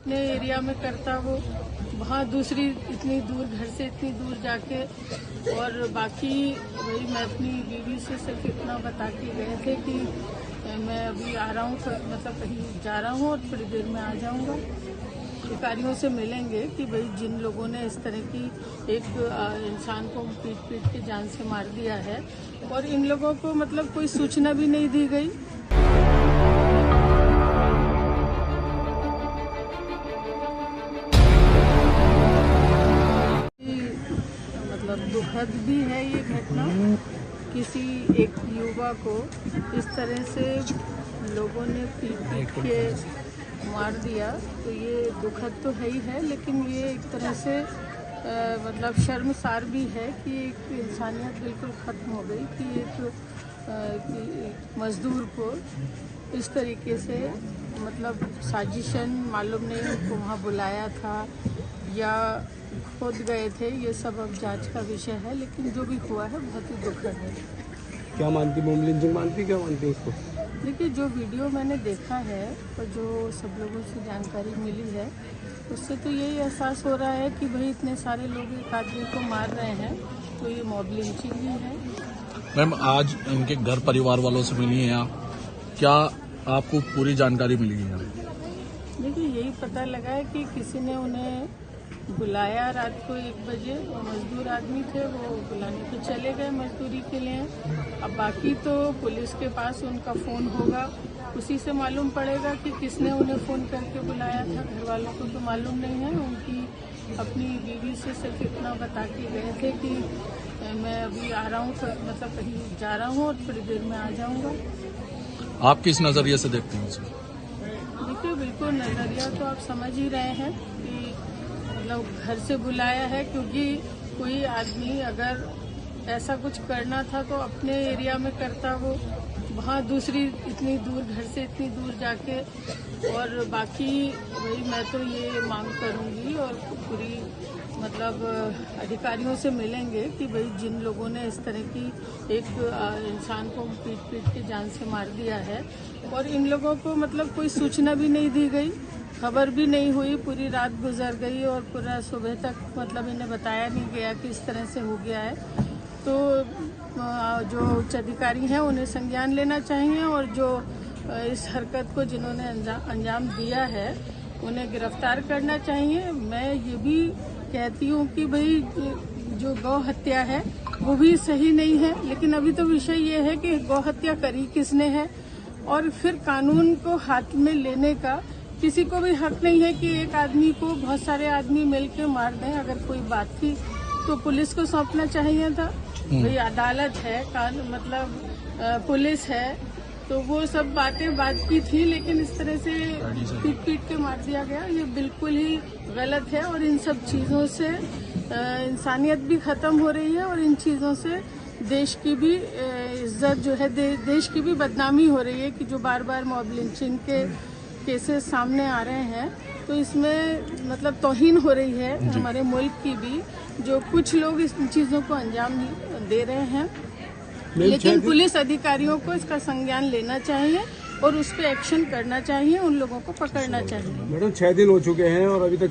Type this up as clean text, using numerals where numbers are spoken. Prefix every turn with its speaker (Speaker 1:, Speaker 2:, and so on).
Speaker 1: अपने एरिया में करता हो, वहाँ दूसरी इतनी दूर घर से इतनी दूर जाके, और बाकी वही मैं अपनी बीवी से सिर्फ इतना बता के गए थे कि मैं अभी आ रहा हूँ, मतलब कहीं जा रहा हूँ और थोड़ी देर में आ जाऊँगा। अधिकारियों से मिलेंगे कि भाई जिन लोगों ने इस तरह की एक इंसान को पीट के जान से मार दिया है, और इन लोगों को मतलब कोई सूचना भी नहीं दी गई। मतलब दुखद भी है ये घटना, किसी एक युवा को इस तरह से लोगों ने पीट के मार दिया, तो ये दुखद तो है ही है, लेकिन ये एक तरह से मतलब शर्मसार भी है कि एक इंसानियत बिल्कुल ख़त्म हो गई कि एक मज़दूर को इस तरीके से मतलब साजिशन मालूम नहीं उनको वहाँ बुलाया था या खुद गए थे, ये सब अब जांच का विषय है, लेकिन जो भी हुआ है बहुत ही दुखद है।
Speaker 2: क्या मानती बॉम्ब लिंचिंग मानती, क्या मानती है इसको?
Speaker 1: देखिए, जो वीडियो मैंने देखा है और जो सब लोगों से जानकारी मिली है, उससे तो यही एहसास हो रहा है कि भाई इतने सारे लोग एक आदमी को मार रहे हैं, तो ये मॉब लिंचिंग ही है।
Speaker 3: मैम, आज इनके घर परिवार वालों से मिली हैं आप, क्या आपको पूरी जानकारी मिली है?
Speaker 1: देखिए, यही पता लगा है कि किसी ने उन्हें बुलाया रात को 1 बजे, वो मजदूर आदमी थे, वो बुलाने पे चले गए मजदूरी के लिए। अब बाकी तो पुलिस के पास उनका फ़ोन होगा, उसी से मालूम पड़ेगा कि किसने उन्हें फ़ोन करके बुलाया था। घर वालों को तो मालूम नहीं है। उनकी अपनी बीवी से सिर्फ इतना बता के गए थे कि मैं अभी आ रहा हूँ, मतलब कहीं जा रहा हूँ और थोड़ी देर में आ जाऊँगा।
Speaker 3: आप किस नज़रिए से देखते हैं इसे?
Speaker 1: देखिए, बिल्कुल नज़रिया तो आप समझ ही रहे हैं कि मतलब घर से बुलाया है, क्योंकि कोई आदमी अगर ऐसा कुछ करना था तो अपने एरिया में करता हो, वहाँ दूसरी इतनी दूर घर से इतनी दूर जाके, और बाकी वही मैं तो ये मांग करूँगी और पूरी मतलब अधिकारियों से मिलेंगे कि भाई जिन लोगों ने इस तरह की एक इंसान को पीट के जान से मार दिया है, और इन लोगों को मतलब कोई सूचना भी नहीं दी गई, खबर भी नहीं हुई, पूरी रात गुजर गई और पूरा सुबह तक मतलब इन्हें बताया नहीं गया कि इस तरह से हो गया है। तो जो उच्च अधिकारी हैं उन्हें संज्ञान लेना चाहिए, और जो इस हरकत को जिन्होंने अंजाम दिया है उन्हें गिरफ्तार करना चाहिए। मैं ये भी कहती हूँ कि भाई जो गौ हत्या है वो भी सही नहीं है, लेकिन अभी तो विषय ये है कि गौ हत्या करी किसने है, और फिर कानून को हाथ में लेने का किसी को भी हक नहीं है कि एक आदमी को बहुत सारे आदमी मिलकर मार दें। अगर कोई बात थी तो पुलिस को सौंपना चाहिए था। भाई अदालत है, मतलब पुलिस है, तो वो सब बातें बात की थी, लेकिन इस तरह से पीट के मार दिया गया, ये बिल्कुल ही गलत है। और इन सब चीज़ों से इंसानियत भी खत्म हो रही है, और इन चीज़ों से देश की भी इज्जत जो है, देश की भी बदनामी हो रही है कि जो बार बार मॉब लिंचिंग के केसेस सामने आ रहे हैं, तो इसमें मतलब तौहीन हो रही है हमारे मुल्क की भी, जो कुछ लोग इस चीज़ों को अंजाम दे रहे हैं। लेकिन पुलिस अधिकारियों को इसका संज्ञान लेना चाहिए और उस पर एक्शन करना चाहिए, उन लोगों को पकड़ना चाहिए।
Speaker 2: मैडम, 6 दिन हो चुके हैं और अभी तक